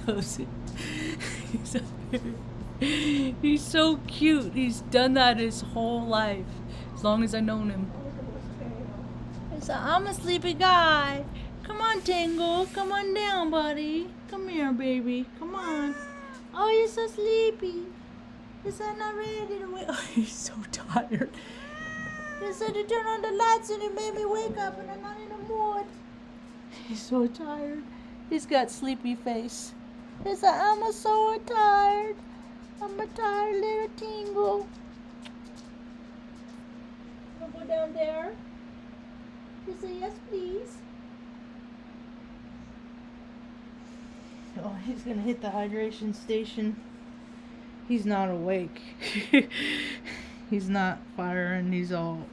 loves it. He's so cute. He's done that his whole life, as long as I've known him. So I'm a sleepy guy. Come on, Tangle. Come on down, buddy. Come here, baby. Come on. Oh, you're so sleepy. Is that not ready to wake? Oh, he's so tired. You said to turn on the lights and it made me wake up and I'm not in the mood. He's so tired. He's got sleepy face. He said, I'm so tired. I'm a tired little Tingle. Wanna go down there? He said, yes, please. Oh, he's gonna hit the hydration station. He's not awake. He's not firing. He's all,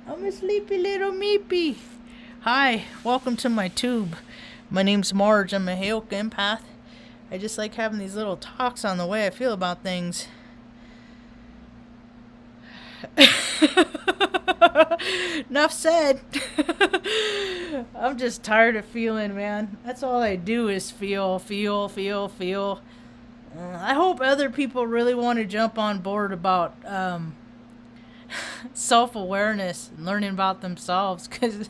I'm a sleepy little meepy. Hi, welcome to my tube. My name's Marge. I'm a Hale empath. I just like having these little talks on the way I feel about things. Enough said. I'm just tired of feeling, man. That's all I do is feel. I hope other people really want to jump on board about self-awareness and learning about themselves, because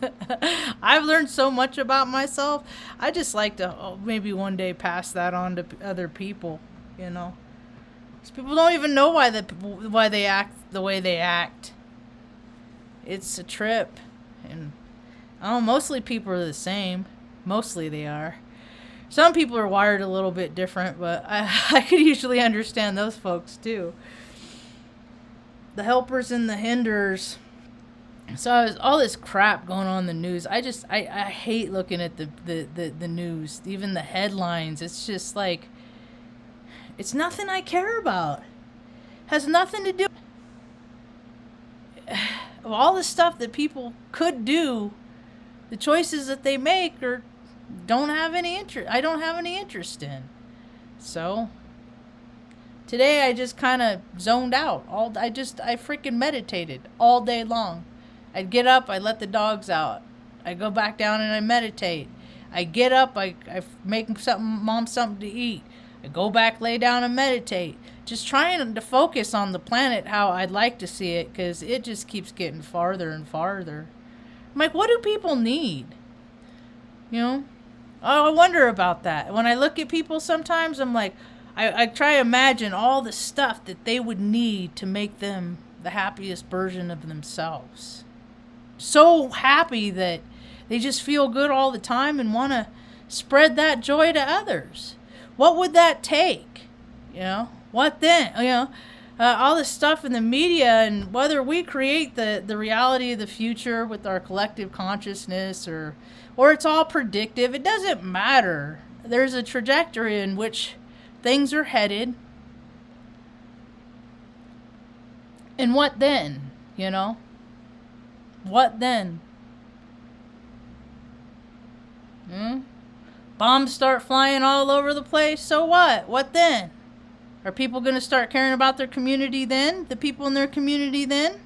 I've learned so much about myself. I just like to maybe one day pass that on to other people, you know. Because people don't even know why they act the way they act. It's a trip. And mostly people are the same. Mostly they are. Some people are wired a little bit different, but I could usually understand those folks too. The helpers and the hinders. So all this crap going on in the news. I hate looking at the news, even the headlines. It's just like, it's nothing I care about. Has nothing to do of all the stuff that people could do. The choices that they make or don't have any interest. I don't have any interest in. So today I just kind of zoned out. I freaking meditated all day long. I'd get up, I let the dogs out. I go back down and I meditate. I get up, I make mom something to eat. I go back, lay down and meditate. Just trying to focus on the planet how I'd like to see it, because it just keeps getting farther and farther. I'm like, what do people need? You know? I wonder about that. When I look at people sometimes, I'm like, I try to imagine all the stuff that they would need to make them the happiest version of themselves. So happy that they just feel good all the time and want to spread that joy to others. What would that take? You know? What then? You know? All this stuff in the media, and whether we create the reality of the future with our collective consciousness or it's all predictive, it doesn't matter. There's a trajectory in which things are headed. And what then? You know? What then? Bombs start flying all over the place, so what? What then? Are people going to start caring about their community then? The people in their community then?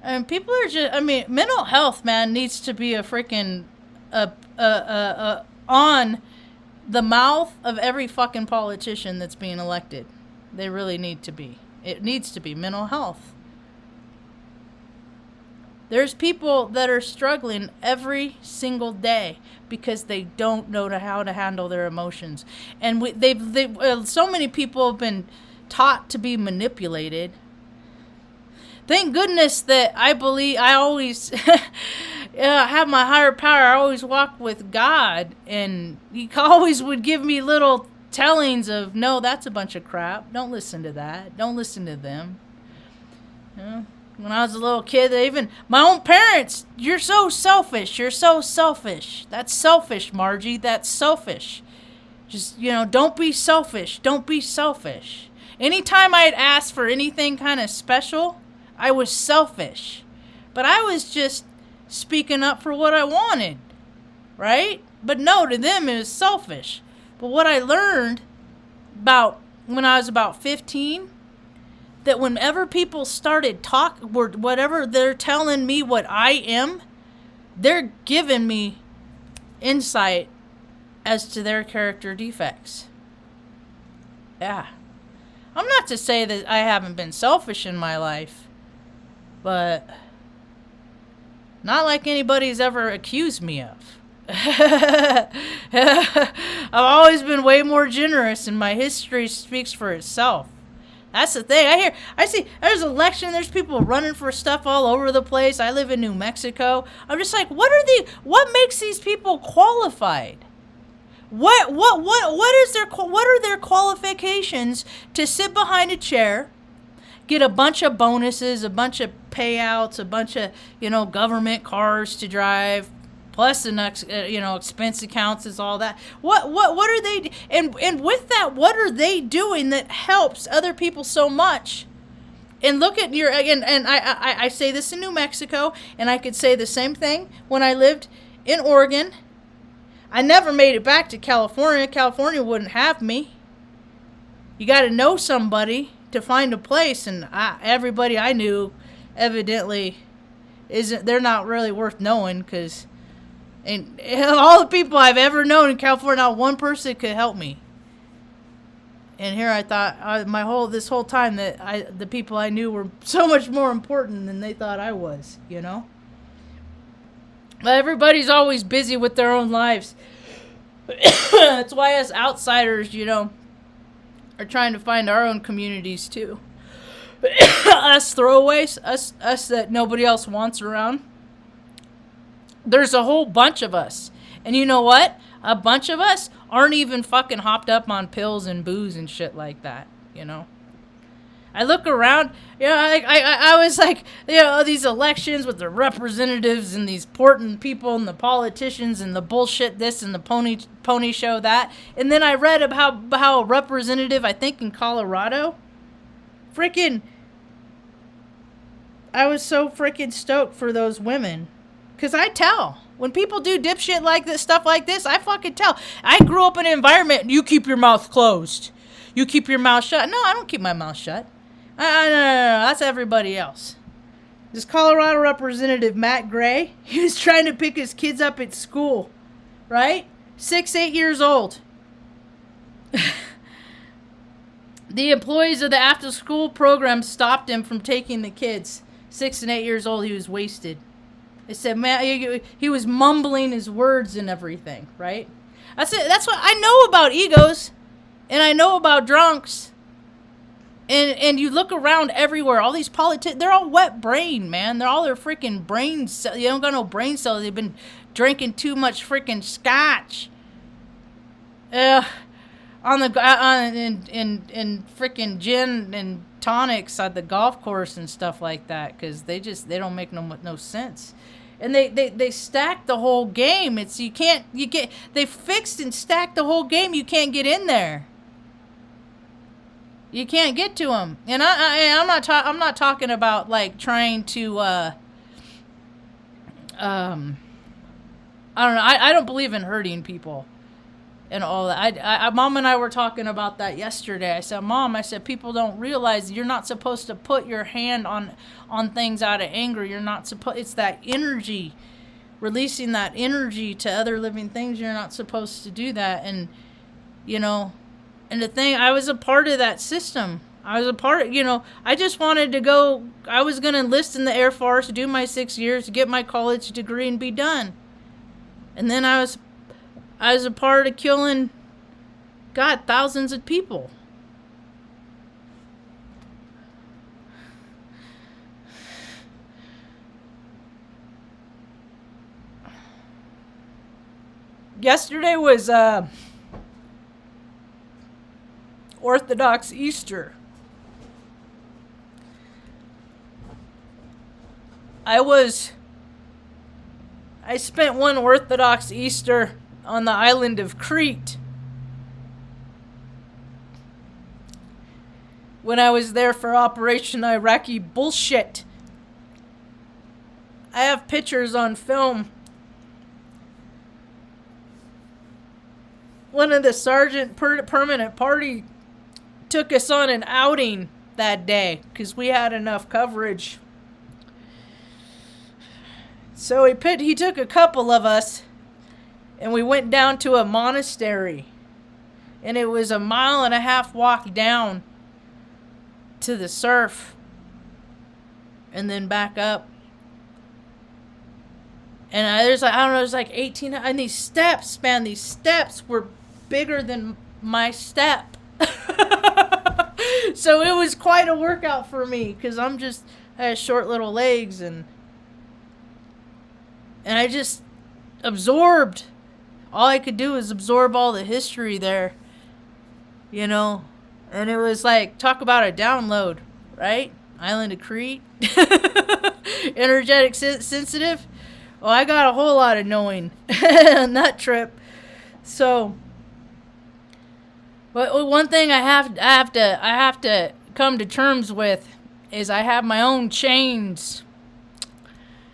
And people are just, mental health, man, needs to be a freaking, on the mouth of every fucking politician that's being elected. They really need to be. It needs to be mental health. There's people that are struggling every single day because they don't know how to handle their emotions. And so many people have been taught to be manipulated. Thank goodness that I always have my higher power. I always walk with God, and he always would give me little tellings of, no, that's a bunch of crap. Don't listen to that. Don't listen to them. You know? When I was a little kid, even my own parents, you're so selfish. You're so selfish. That's selfish, Margie. That's selfish. Just, don't be selfish. Don't be selfish. Anytime I'd ask for anything kind of special, I was selfish. But I was just speaking up for what I wanted, right? But no, to them it was selfish. But what I learned about when I was about 15, that whenever people started whatever they're telling me what I am, they're giving me insight as to their character defects. Yeah. I'm not to say that I haven't been selfish in my life, but not like anybody's ever accused me of. I've always been way more generous, and my history speaks for itself. That's the thing. I see there's election, there's people running for stuff all over the place. I live in New Mexico. I'm just like, what makes these people qualified? What are their qualifications to sit behind a chair, get a bunch of bonuses, a bunch of payouts, a bunch of, government cars to drive, plus the next, expense accounts is all that. What are they, and with that, what are they doing that helps other people so much? And look at I say this in New Mexico, and I could say the same thing when I lived in Oregon. I never made it back to California. California wouldn't have me. You got to know somebody to find a place, and everybody I knew evidently they're not really worth knowing, because and all the people I've ever known in California, not one person could help me. And here I thought this whole time that the people I knew were so much more important than they thought I was, But everybody's always busy with their own lives. That's why us outsiders, are trying to find our own communities too. Us throwaways, us that nobody else wants around. There's a whole bunch of us. And you know what? A bunch of us aren't even fucking hopped up on pills and booze and shit like that, I look around, I was like, these elections with the representatives and these important people and the politicians and the bullshit this and the pony show that. And then I read about how a representative, I think in Colorado, I was so freaking stoked for those women. Because I tell. When people do dipshit like this, stuff like this, I fucking tell. I grew up in an environment, you keep your mouth closed. You keep your mouth shut. No, I don't keep my mouth shut. No, that's everybody else. This Colorado representative, Matt Gray, he was trying to pick his kids up at school, right? 6, 8 years old. The employees of the after-school program stopped him from taking the kids. 6 and 8 years old, he was wasted. They said, man, he was mumbling his words and everything, right? That's it. That's what I know about egos, and I know about drunks. And you look around everywhere, all these politicians, they're all wet brain, man. They're all their freaking brains. They don't got no brain cells. They've been drinking too much freaking scotch. In freaking gin and tonics at the golf course and stuff like that, because they don't make no sense. And they stacked the whole game. They fixed and stacked the whole game. You can't get in there. You can't get to them. And I'm not talking about like trying to I don't know. I don't believe in hurting people and all that. Mom and I were talking about that yesterday. I said, Mom, people don't realize you're not supposed to put your hand on things out of anger. You're not supposed. It's that energy, releasing that energy to other living things. You're not supposed to do that. And and the thing, I was a part of that system. I was a part of, I just wanted to go. I was going to enlist in the Air Force, do my 6 years, get my college degree, and be done. And then I was a part of killing, thousands of people. Yesterday was Orthodox Easter. I spent one Orthodox Easter on the island of Crete. When I was there for Operation Iraqi bullshit. I have pictures on film. One of the Sergeant Permanent Party took us on an outing that day because we had enough coverage. So he took a couple of us, And we went down to a monastery. And it was a 1.5 mile walk down to the surf. And then back up. And there's like, I don't know, there's like 18, and these steps, man, these steps were bigger than my step. So it was quite a workout for me, because I had short little legs, and I just absorbed. All I could do was absorb all the history there, you know. And it was like, talk about a download, right? Island of Crete. Energetic sensitive. Well, I got a whole lot of knowing on that trip. So, but one thing I have to come to terms with is I have my own chains,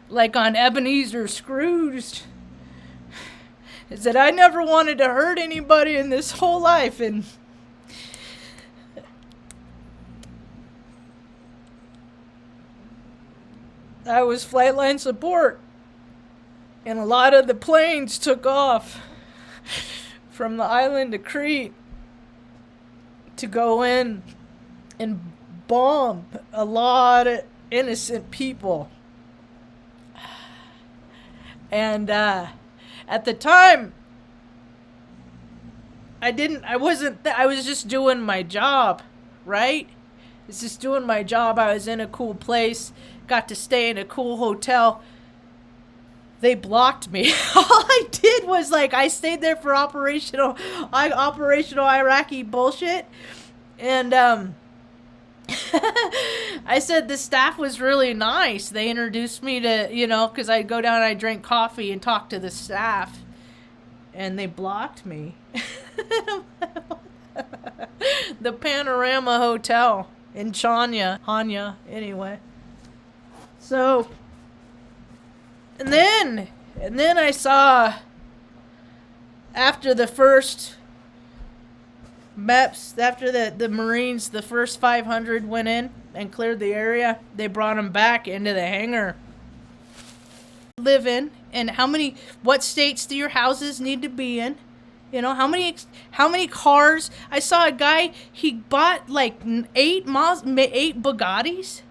like on Ebenezer Scrooge. Is that I never wanted to hurt anybody in this whole life, and I was flight line support. And a lot of the planes took off from the island of Crete to go in and bomb a lot of innocent people. And at the time, I was just doing my job, right? It's just doing my job. I was in a cool place, got to stay in a cool hotel. They blocked me. All I did was, like, I stayed there for operational Iraqi bullshit. And I said the staff was really nice. They introduced me to, you know, because I'd go down and I'd drink coffee and talk to the staff. And they blocked me. The Panorama Hotel in Hanya, anyway. So... And then I saw, after the first MEPS, after the Marines, the first 500 went in and cleared the area, they brought them back into the hangar. Live in, and what states do your houses need to be in? You know, how many cars? I saw a guy, he bought like 8 Bugattis.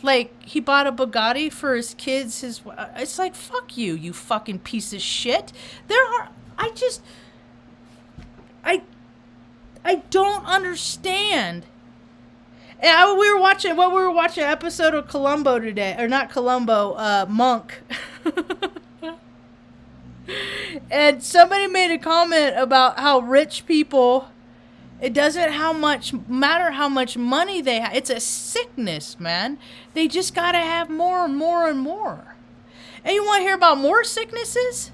Like, he bought a Bugatti for his kids, it's like, fuck you, you fucking piece of shit. I don't understand. And we were watching an episode of Columbo today, or not Columbo, Monk. And somebody made a comment about how rich people, it doesn't matter how much money they have. It's a sickness, man. They just got to have more and more and more. And you want to hear about more sicknesses?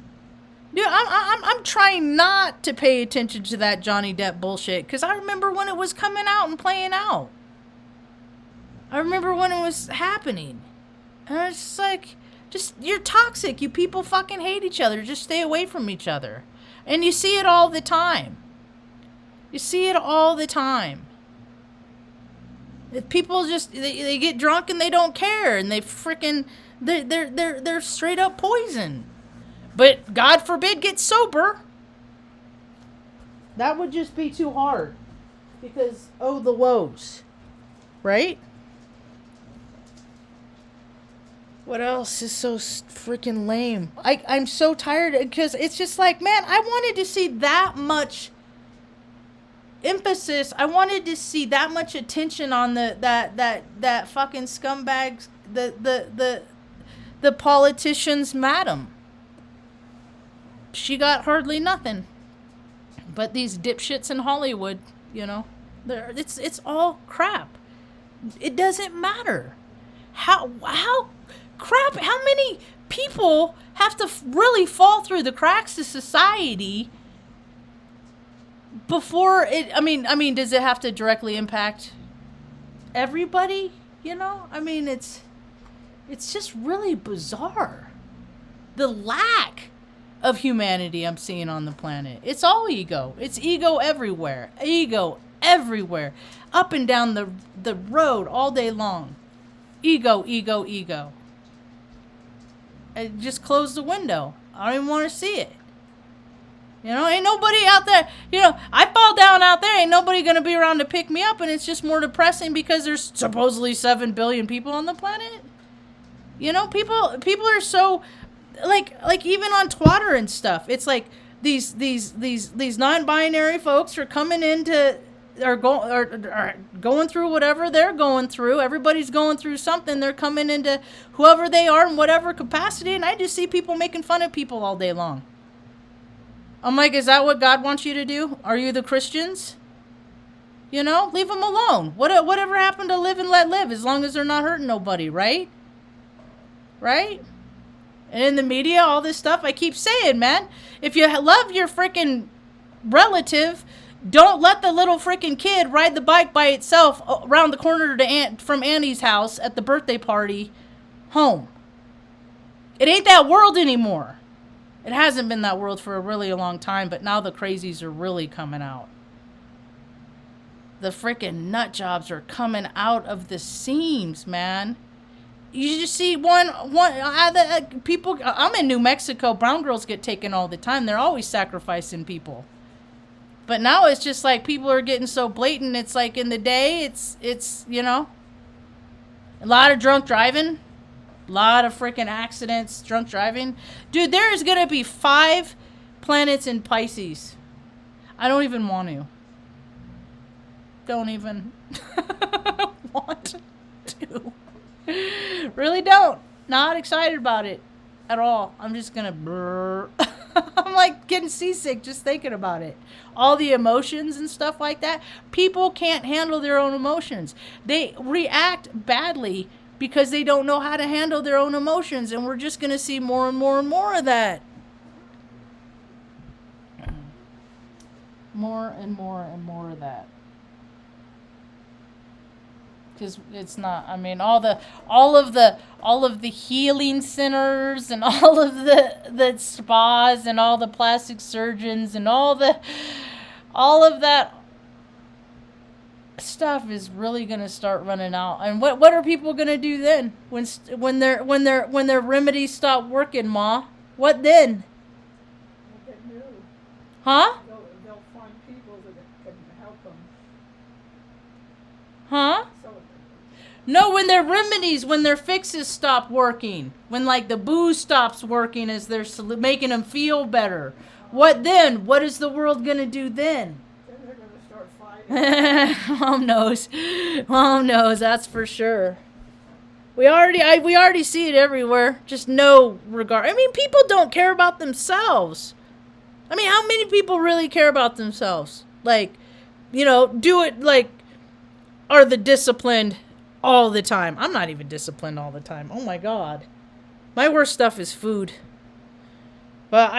Dude, I'm trying not to pay attention to that Johnny Depp bullshit, because I remember when it was coming out and playing out. I remember when it was happening. And it's just like, you're toxic. You people fucking hate each other. Just stay away from each other. And you see it all the time. You see it all the time. People just, they get drunk and they don't care, and they freaking, they're straight up poison. But God forbid get sober. That would just be too hard. Because, oh, the woes. Right? What else is so freaking lame? I'm so tired, because it's just like, man, I wanted to see that much emphasis. I wanted to see that much attention on that fucking scumbags, the politician's madam. She got hardly nothing. But these dipshits in Hollywood, you know, it's all crap. It doesn't matter. How many people have to really fall through the cracks of society before it, I mean, does it have to directly impact everybody? You know, I mean, it's just really bizarre. The lack of humanity I'm seeing on the planet. It's all ego. It's ego everywhere. Ego everywhere. Up and down the road all day long. Ego, ego, ego. I just close the window. I don't even want to see it. You know, ain't nobody out there, you know, I fall down out there, ain't nobody going to be around to pick me up, and it's just more depressing because there's supposedly 7 billion people on the planet. You know, people are so, like even on Twitter and stuff, it's like these non-binary folks are coming into, are going through whatever they're going through. Everybody's going through something. They're coming into whoever they are in whatever capacity, and I just see people making fun of people all day long. I'm like, is that what God wants you to do? Are you the Christians? You know, leave them alone. Whatever happened to live and let live, as long as they're not hurting nobody, right? Right? And in the media, all this stuff, I keep saying, man, if you love your freaking relative, don't let the little freaking kid ride the bike by itself around the corner from Annie's house at the birthday party home. It ain't that world anymore. It hasn't been that world for a really long time, but now the crazies are really coming out. The freaking nut jobs are coming out of the seams, man. You just see people. I'm in New Mexico. Brown girls get taken all the time. They're always sacrificing people. But now it's just like people are getting so blatant. It's like in the day, it's you know, a lot of drunk driving. A lot of freaking accidents, drunk driving. Dude, there is going to be 5 planets in Pisces. I don't even want to. Don't even want to. Really don't. Not excited about it at all. I'm just going to I'm like getting seasick just thinking about it. All the emotions and stuff like that. People can't handle their own emotions. They react badly because they don't know how to handle their own emotions, and we're just going to see more and more and more of that. More and more and more of that. Because it's not, I mean, all of the healing centers and all of the spas and all the plastic surgeons and all of that stuff is really going to start running out. And what are people going to do then when their remedies stop working, Ma? What then? Huh? They'll find people that can help them. Huh? No, when their remedies, when their fixes stop working, when like the booze stops working as they're making them feel better. What then? What is the world going to do then? Mom knows. Mom knows, that's for sure. We already see it everywhere. Just no regard. I mean, people don't care about themselves. I mean, how many people really care about themselves? Like, you know, do it like, are the disciplined all the time. I'm not even disciplined all the time. Oh my God. My worst stuff is food. But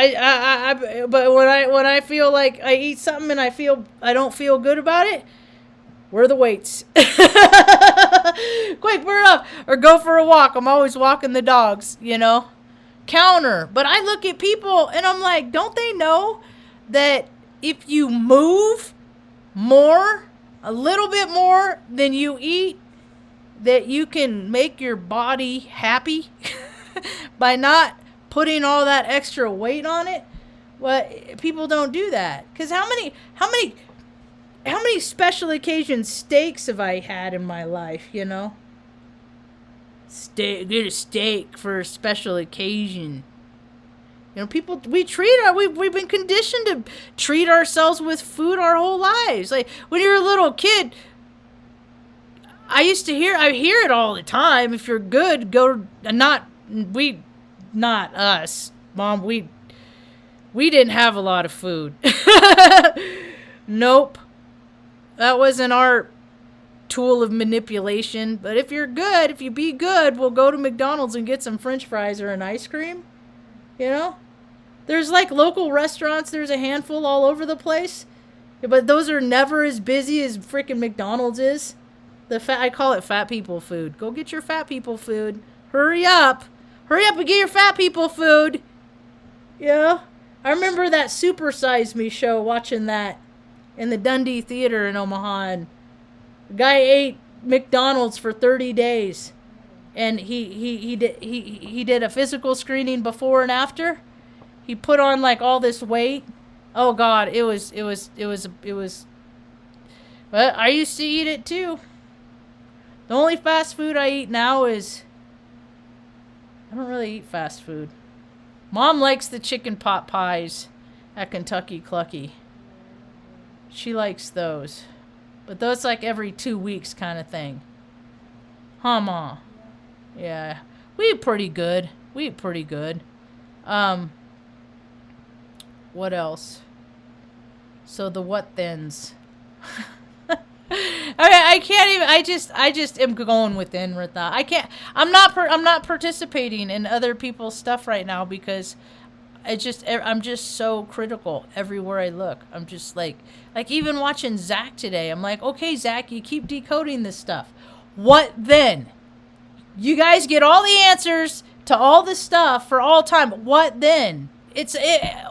but when I feel like I eat something and I don't feel good about it, where are the weights? Quick, burn it up or go for a walk. I'm always walking the dogs, you know. Counter. But I look at people and I'm like, don't they know that if you move more, a little bit more than you eat, that you can make your body happy by not putting all that extra weight on it? Well, people don't do that. Because how many special occasion steaks have I had in my life, you know? Get a steak for a special occasion. You know, people, we've been conditioned to treat ourselves with food our whole lives. Like, when you're a little kid, I hear it all the time. If you're good, not us, Mom, we didn't have a lot of food. Nope. That wasn't our tool of manipulation. But if you're good, if you be good, we'll go to McDonald's and get some French fries or an ice cream. You know? There's like local restaurants, there's a handful all over the place. But those are never as busy as freaking McDonald's is. I call it fat people food. Go get your fat people food. Hurry up. Hurry up and get your fat people food. Yeah. I remember that Super Size Me show, watching that in the Dundee Theater in Omaha. And the guy ate McDonald's for 30 days. And he did a physical screening before and after. He put on like all this weight. Oh God, it was. But I used to eat it too. The only fast food I eat now is, I don't really eat fast food. Mom likes the chicken pot pies at Kentucky Clucky. She likes those. But those like every 2 weeks kind of thing. Huh, Ma? Yeah. We eat pretty good. What else? So the what thens? I can't even. I just am going within with that. I can't. I'm not participating in other people's stuff right now because I'm just so critical everywhere I look. I'm just like even watching Zach today. I'm like, okay, Zach, you keep decoding this stuff. What then? You guys get all the answers to all the stuff for all time. What then?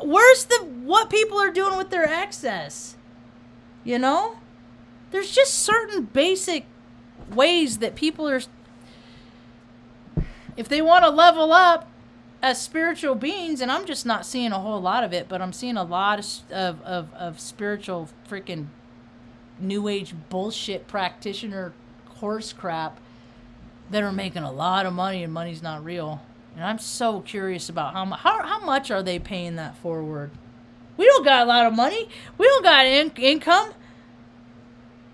Where's what people are doing with their access? You know? There's just certain basic ways that people are, if they want to level up as spiritual beings, and I'm just not seeing a whole lot of it, but I'm seeing a lot of spiritual freaking new age bullshit practitioner horse crap that are making a lot of money, and money's not real. And I'm so curious about how much are they paying that forward? We don't got a lot of money. We don't got income.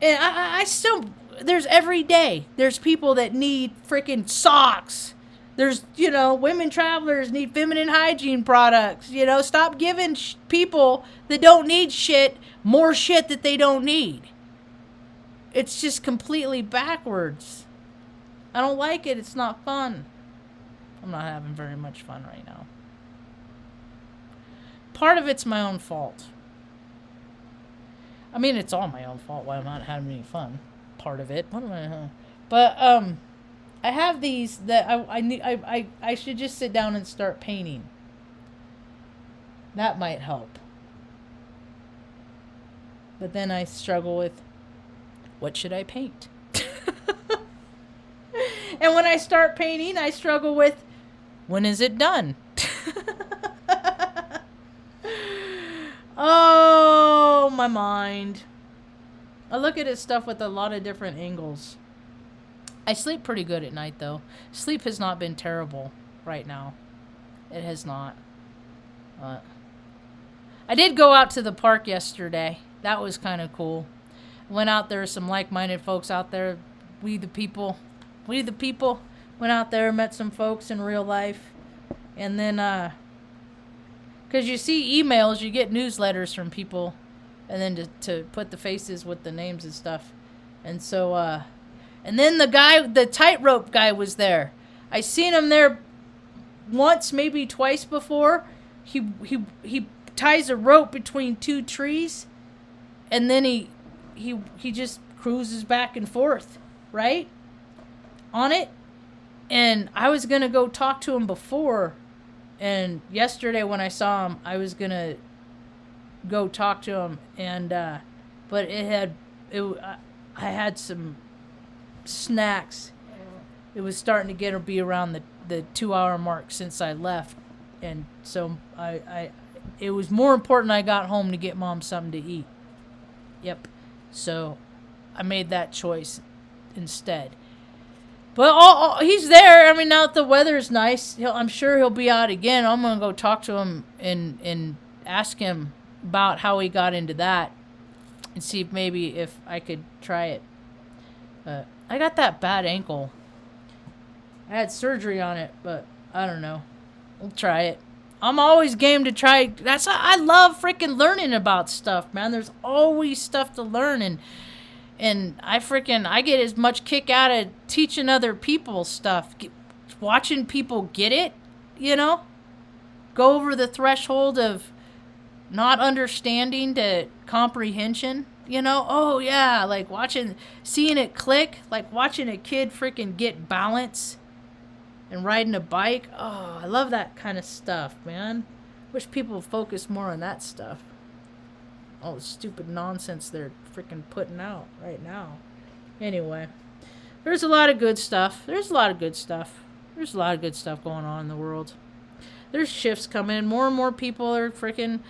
And I still, there's every day, there's people that need freaking socks. There's, women travelers need feminine hygiene products. Stop giving people that don't need shit more shit that they don't need. It's just completely backwards. I don't like it. It's not fun. I'm not having very much fun right now. Part of it's my own fault. I mean, it's all my own fault why I'm not having any fun. Part of it. But I have these that I should just sit down and start painting. That might help. But then I struggle with, what should I paint? And when I start painting, I struggle with, when is it done? Oh, my mind. I look at this stuff with a lot of different angles. I sleep pretty good at night, though. Sleep has not been terrible right now. It has not. I did go out to the park yesterday. That was kind of cool. Went out there, some like-minded folks out there. We the people. Went out there, met some folks in real life. And then, because you see emails, you get newsletters from people. And then to put the faces with the names and stuff. And so, and then the tightrope guy was there. I seen him there once, maybe twice before. He ties a rope between two trees. And then he just cruises back and forth, right? On it. And I was going to go talk to him before. And yesterday when I saw him, I was going to go talk to him. And, but I had some snacks. It was starting to be around the 2 hour mark since I left. And so it was more important I got home to get Mom something to eat. Yep. So I made that choice instead. But he's there. I mean, now that the weather's nice, I'm sure he'll be out again. I'm going to go talk to him and ask him about how he got into that and see if I could try it. I got that bad ankle. I had surgery on it, but I don't know. We'll try it. I'm always game to try. I love freaking learning about stuff, man. There's always stuff to learn, and I get as much kick out of teaching other people stuff, watching people get it, go over the threshold of not understanding to comprehension, oh yeah, like seeing it click, like watching a kid freaking get balance and riding a bike. Oh, I love that kind of stuff, man. Wish people would focus more on that stuff. All the stupid nonsense they're freaking putting out right now. Anyway, there's a lot of good stuff. There's a lot of good stuff going on in the world. There's shifts coming. More and more people are freaking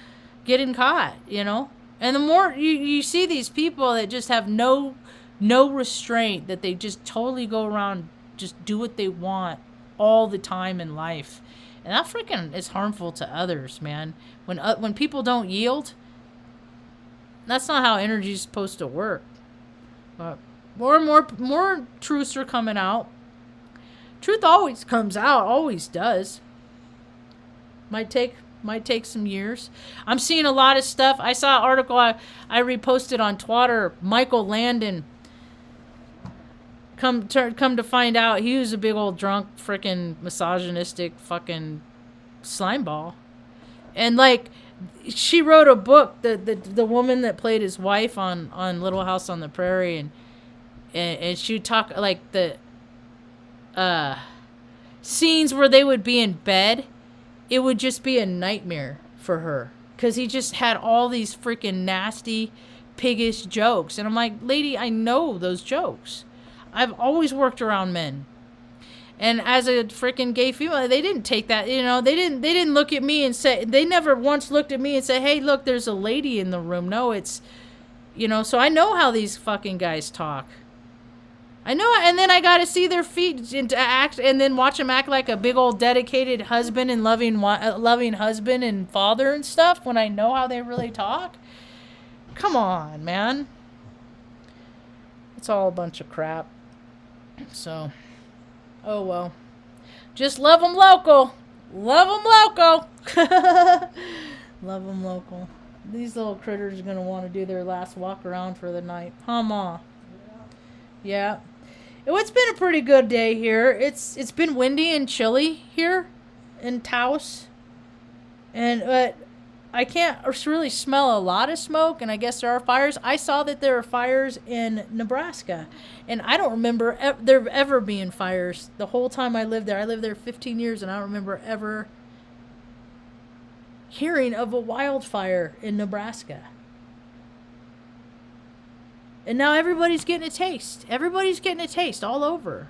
getting caught, you know? And the more you see these people that just have no restraint, that they just totally go around, just do what they want all the time in life. And that freaking is harmful to others, man. When people don't yield, that's not how energy is supposed to work. But more and more truths are coming out. Truth always comes out, always does. Might take some years. I'm seeing a lot of stuff. I saw an article I reposted on Twitter. Michael Landon. Come to find out, he was a big old drunk, freaking misogynistic, fucking slime ball. And like, she wrote a book. The woman that played his wife on Little House on the Prairie, and she would talk like the scenes where they would be in bed. It would just be a nightmare for her because he just had all these freaking nasty, piggish jokes. And I'm like, lady, I know those jokes. I've always worked around men. And as a freaking gay female, they didn't take that, you know, they didn't look at me and say, they never once looked at me and said, hey, look, there's a lady in the room. No, it's, you know, so I know how these fucking guys talk. I know, and then I got to see their feet and act, and then watch them act like a big old dedicated husband and loving husband and father and stuff when I know how they really talk. Come on, man. It's all a bunch of crap. So, oh well. Just love them local. Love them local. Love them local. These little critters are going to want to do their last walk around for the night. Huh, Ma? Yeah. It's been a pretty good day here. It's been windy and chilly here in Taos. And I can't really smell a lot of smoke, and I guess there are fires. I saw that there are fires in Nebraska, and I don't remember there ever being fires the whole time I lived there. I lived there 15 years, and I don't remember ever hearing of a wildfire in Nebraska. And now everybody's getting a taste. Everybody's getting a taste all over.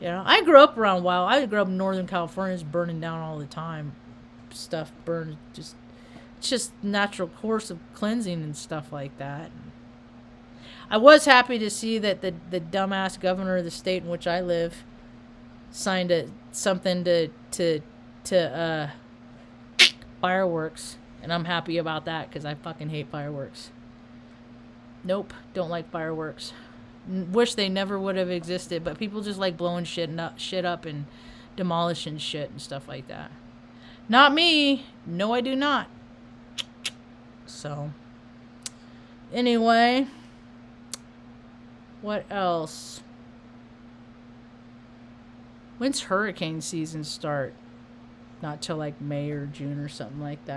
You know, I grew up around wild. I grew up in Northern California. It's burning down all the time. Stuff burned it's just natural course of cleansing and stuff like that. I was happy to see that the dumbass governor of the state in which I live signed something to fireworks, and I'm happy about that because I fucking hate fireworks. Nope, don't like fireworks. Wish they never would have existed, but people just like blowing shit up and demolishing shit and stuff like that. Not me. No, I do not. So, anyway, what else? When's hurricane season start? Not till like May or June or something like that.